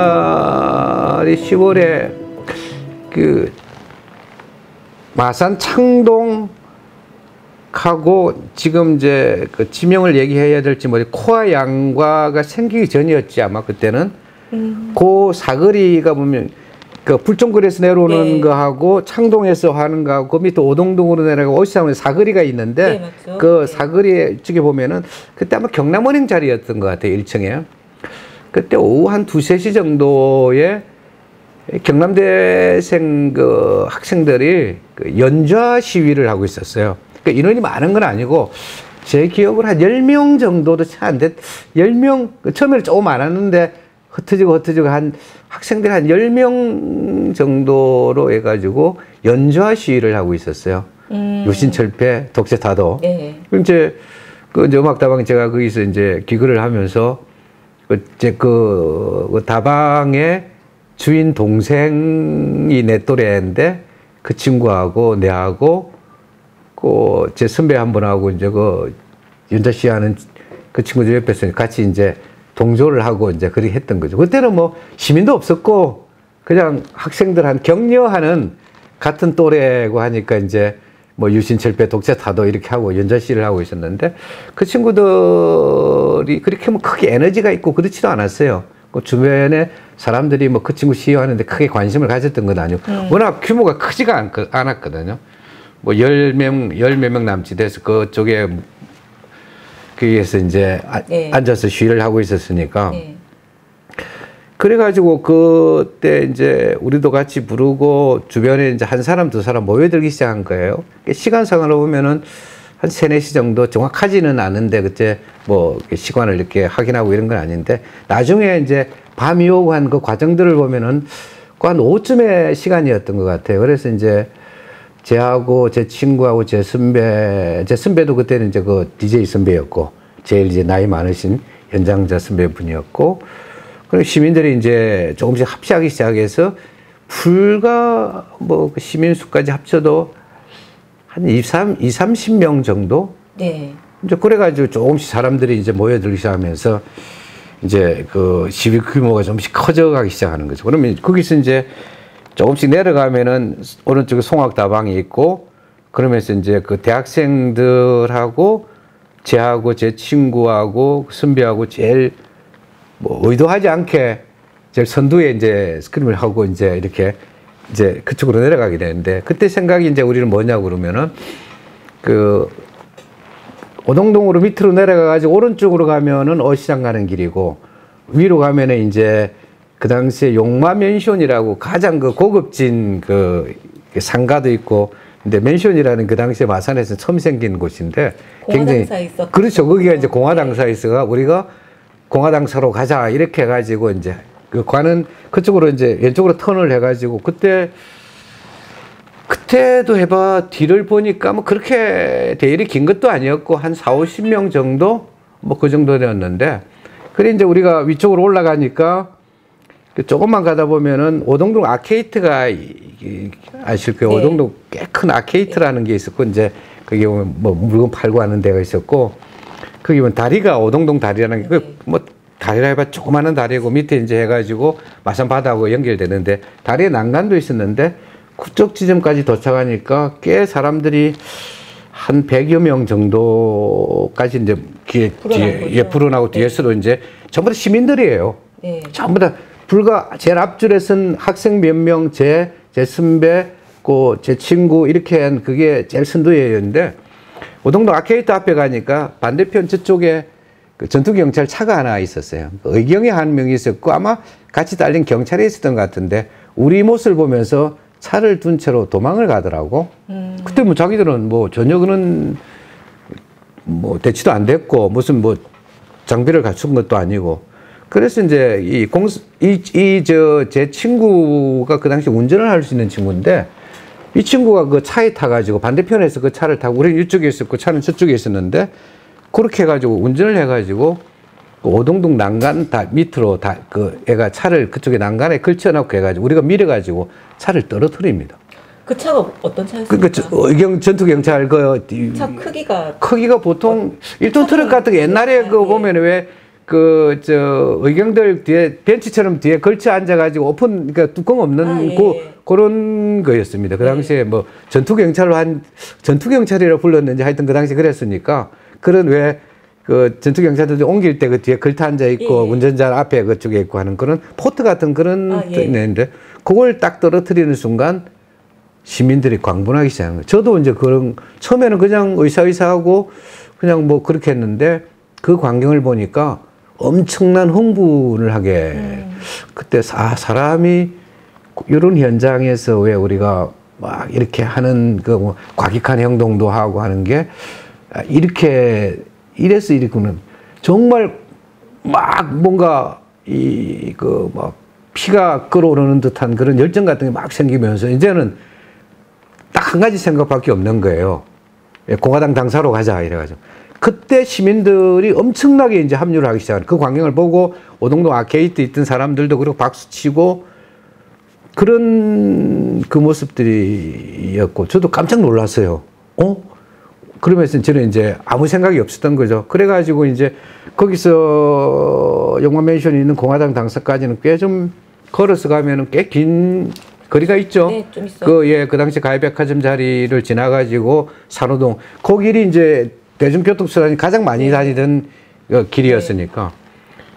그날이 10월에 그 마산 창동하고 지금 이제 그 지명을 얘기해야 될지 모르겠 코와 양과가 생기기 전이었지 아마 그때는. 그 사거리가 보면 그 불종거리에서 내려오는 네. 거하고 창동에서 하는 거하고 그 밑에 오동동으로 내려가고 오시장에 사거리가 있는데 네, 그 네. 사거리 쪽에 보면은 그때 아마 경남은행 자리였던 것 같아요 1층에. 그때 오후 한 2, 3시 정도에 경남대생 그 학생들이 그 연좌 시위를 하고 있었어요. 그 인원이 많은 건 아니고 제 기억으로 한 10명 정도도 차 안 됐, 10명, 처음에는 조금 많았는데 흩어지고 한 학생들이 한 10명 정도로 해가지고 연좌 시위를 하고 있었어요. 유신철폐, 독재타도. 네. 이제 그 음악다방 제가 거기서 이제 기거를 하면서 그 다방의 주인 동생이 내 또래인데 그 친구하고 내하고 그 제 선배 한 분하고 이제 그 연자 씨 하는 그 친구들 옆에서 같이 이제 동조를 하고 이제 그렇게 했던 거죠. 그때는 뭐 시민도 없었고 그냥 학생들 한 격려하는 같은 또래고 하니까 이제 뭐 유신철폐 독재타도 이렇게 하고 연자 씨를 하고 있었는데 그 친구들이 그렇게 뭐 크게 에너지가 있고 그렇지도 않았어요. 그 주변에 사람들이 뭐 그 친구 시위하는데 크게 관심을 가졌던 건 아니고 워낙 규모가 크지가 않았거든요. 뭐 10몇 명 남짓 돼서 그쪽에 거기에서 이제 네. 앉아서 시위를 하고 있었으니까 네. 그래가지고 그때 이제 우리도 같이 부르고 주변에 이제 한 사람 두 사람 모여들기 시작한 거예요. 시간상으로 보면은 한 3, 4시 정도 정확하지는 않은데 그때 뭐 시간을 이렇게 확인하고 이런 건 아닌데 나중에 이제 밤이 오고 한 그 과정들을 보면은 그 한 오후쯤의 시간이었던 것 같아요. 그래서 이제 제하고 제 친구하고 제 선배도 그때는 이제 그 DJ 선배였고 제일 이제 나이 많으신 연장자 선배분이었고 그리고 시민들이 이제 조금씩 합시하기 시작해서 불과 뭐 시민 수까지 합쳐도 한 30명 정도? 네. 이제 그래가지고 조금씩 사람들이 이제 모여들기 시작하면서 이제 그 시위 규모가 조금씩 커져가기 시작하는 거죠. 그러면 거기서 이제 조금씩 내려가면은 오른쪽에 송악다방이 있고 그러면서 이제 그 대학생들하고 제하고 제 친구하고 선배하고 제일 뭐 의도하지 않게 제일 선두에 이제 스크림을 하고 이제 이렇게 이제 그쪽으로 내려가게 되는데 그때 생각이 이제 우리는 뭐냐고 그러면은 그 오동동으로 밑으로 내려가가지고 오른쪽으로 가면은 어시장 가는 길이고 위로 가면은 이제 그 당시에 용마맨션이라고 가장 그 고급진 그 상가도 있고 근데 맨션이라는 그 당시에 마산에서 처음 생긴 곳인데 굉장히 그렇죠. 거기가 이제 공화당사에 있어가 우리가 공화당사로 가자 이렇게 해가지고 이제 그 관은 그쪽으로 이제 왼쪽으로 턴을 해가지고 그때도 해봐 뒤를 보니까 뭐 그렇게 대일이 긴 것도 아니었고 한 4, 50명 정도 뭐 그 정도 되었는데 그래 이제 우리가 위쪽으로 올라가니까 조금만 가다 보면은 오동동 아케이트가 아실 거예요. 네. 오동동 꽤 큰 아케이트라는 게 있었고 이제 거기 보면 뭐 물건 팔고 하는 데가 있었고 거기 보면 다리가 오동동 다리라는 게 뭐 다리라 해봐 조그마한 다리고 밑에 이제 해가지고 마산 바다하고 연결되는데 다리에 난간도 있었는데 그쪽 지점까지 도착하니까 꽤 사람들이 한 100여 명 정도까지 이제 뒤에 불어나고 뒤에서도 이제 전부 다 시민들이에요. 네. 전부 다 불과 제일 앞줄에 선 학생 몇 명, 제 선배, 제 친구 이렇게 한 그게 제일 선두였는데 오동동 아케이트 앞에 가니까 반대편 저쪽에 그 전투경찰 차가 하나 있었어요. 의경이 한 명이 있었고 아마 같이 달린 경찰이 있었던 것 같은데 우리 모습을 보면서 차를 둔 채로 도망을 가더라고. 그때 뭐 자기들은 뭐 전혀 그런 뭐 대치도 안 됐고 무슨 뭐 장비를 갖춘 것도 아니고 그래서 이제 제 친구가 그 당시 운전을 할 수 있는 친구인데 이 친구가 그 차에 타가지고 반대편에서 그 차를 타고 우리는 이쪽에 있었고 차는 저쪽에 있었는데 그렇게 해가지고 운전을 해가지고 그 오동동 난간 다 밑으로 다 그 애가 차를 그쪽에 난간에 걸쳐놓고 해가지고 우리가 밀어가지고 차를 떨어뜨립니다. 그 차가 어떤 차였습니까? 그러니까 의경 전투 경찰 그 차 크기가 보통 1톤 트럭 같은 거 옛날에 그 보면 왜 그 저 의경들 뒤에 벤치처럼 뒤에 걸쳐 앉아가지고 오픈 그러니까 뚜껑 없는 그런 거였습니다. 그 당시에 뭐 전투 경찰이라 불렀는지 하여튼 그 당시 그랬으니까 그런 왜 그 전투 경찰들이 옮길 때 그 뒤에 걸터 앉아 있고 운전자 앞에 그쪽에 있고 하는 그런 포트 같은 그런 있는데 그걸 딱 떨어뜨리는 순간 시민들이 광분하기 시작하는 거예요. 저도 이제 그런 처음에는 그냥 의사하고 그냥 뭐 그렇게 했는데 그 광경을 보니까 엄청난 흥분을 하게 그때 사람이 이런 현장에서 왜 우리가 막 이렇게 하는 그 뭐 과격한 행동도 하고 하는 게 이래서 이렇게는 정말 막 뭔가 그 막 피가 끓어오르는 듯한 그런 열정 같은 게 막 생기면서 이제는 딱 한 가지 생각밖에 없는 거예요. 공화당 당사로 가자 이래가지고 그때 시민들이 엄청나게 이제 합류를 하기 시작한 그 광경을 보고 오동동 아케이드 있던 사람들도 그렇고 박수 치고 그런 그 모습들이었고 저도 깜짝 놀랐어요. 그러면서 저는 이제 아무 생각이 없었던 거죠. 그래가지고 이제 거기서 용마맨션에 있는 공화당 당사까지는 꽤 좀 걸어서 가면은 꽤 긴 거리가 있죠. 네, 좀 있어요. 그 당시 가해백화점 자리를 지나가지고 산호동 그 길이 이제 대중교통수단이 가장 많이 다니던 길이었으니까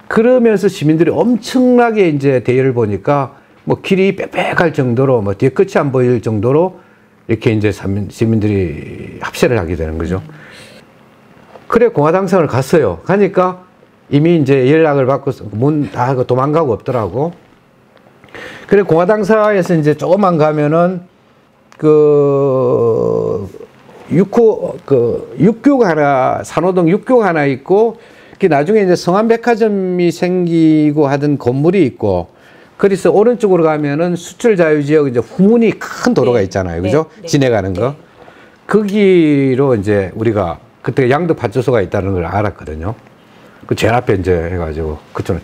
그러면서 시민들이 엄청나게 이제 대열을 보니까 뭐 길이 빽빽할 정도로 뭐 뒤에 끝이 안 보일 정도로 이렇게 이제 시민들이 합세를 하게 되는 거죠. 그래 공화당성을 갔어요. 가니까 이미 이제 연락을 받고 문 다 도망가고 없더라고. 그래 공화당사에서 이제 조금만 가면은 그 육교가 하나 산호동 육교가 하나 있고 그 나중에 이제 성안백화점이 생기고 하던 건물이 있고 그래서 오른쪽으로 가면은 수출 자유지역 이제 후문이 큰 도로가 있잖아요. 그죠? 지내가는 거. 거기로 이제 우리가 그때 양덕 파출소가 있다는 걸 알았거든요. 그 제일 앞에 이제 해가지고 그쪽에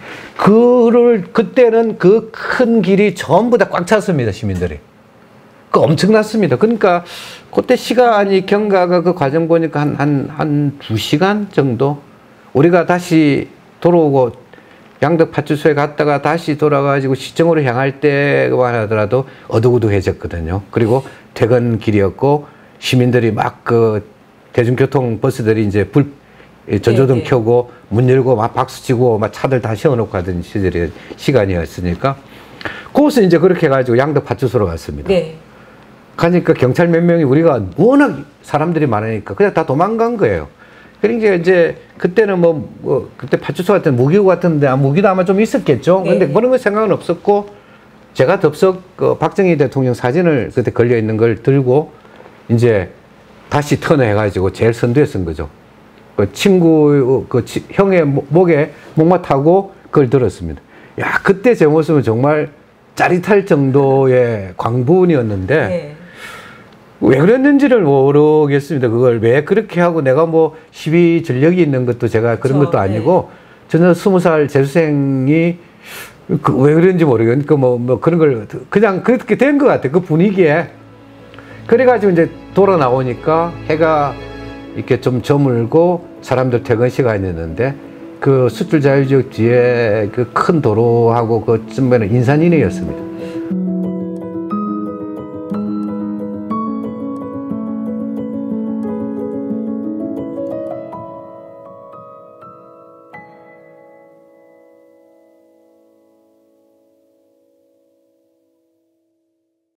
그때는 그 큰 길이 전부 다 꽉 찼습니다. 시민들이. 그 엄청났습니다. 그러니까 그때 시간이 경과가 그 과정 보니까 한 2시간 정도 우리가 다시 돌아오고 양덕 파출소에 갔다가 다시 돌아가지고 시청으로 향할 때만 하더라도 어둑어둑해졌거든요. 그리고 퇴근 길이었고 시민들이 막 그 대중교통 버스들이 이제 전조등 켜고 문 열고 막 박수치고 막 차들 다 세워놓고 하던 시간이었으니까 그것을 이제 그렇게 해가지고 양덕 파출소로 갔습니다. 가니까 경찰 몇 명이 우리가 워낙 사람들이 많으니까 그냥 다 도망간 거예요. 그러니까 이제 그때는 그때 파출소 같은 무기고 같은데 무기도 아마 좀 있었겠죠. 근데 그런 거 생각은 없었고 제가 덥석 그 박정희 대통령 사진을 그때 걸려 있는 걸 들고 이제 다시 턴해가지고 제일 선두에 쓴 거죠. 그 친구 형의 목에 목마타고 그걸 들었습니다. 야 그때 제 모습은 정말 짜릿할 정도의 광분이었는데. 왜 그랬는지를 모르겠습니다. 그걸 왜 그렇게 하고 내가 뭐 시위 전력이 있는 것도 제가 그런 것도 아니고 저는 20살 재수생이 왜 그런지 모르겠는데 뭐 그런 걸 그냥 그렇게 된 것 같아요. 그 분위기에. 그래가지고 이제 돌아 나오니까 해가 이렇게 좀 저물고 사람들 퇴근 시간이었는데 그 수출 자유지역 뒤에 그 큰 도로하고 그 쯤에는 인산인해였습니다.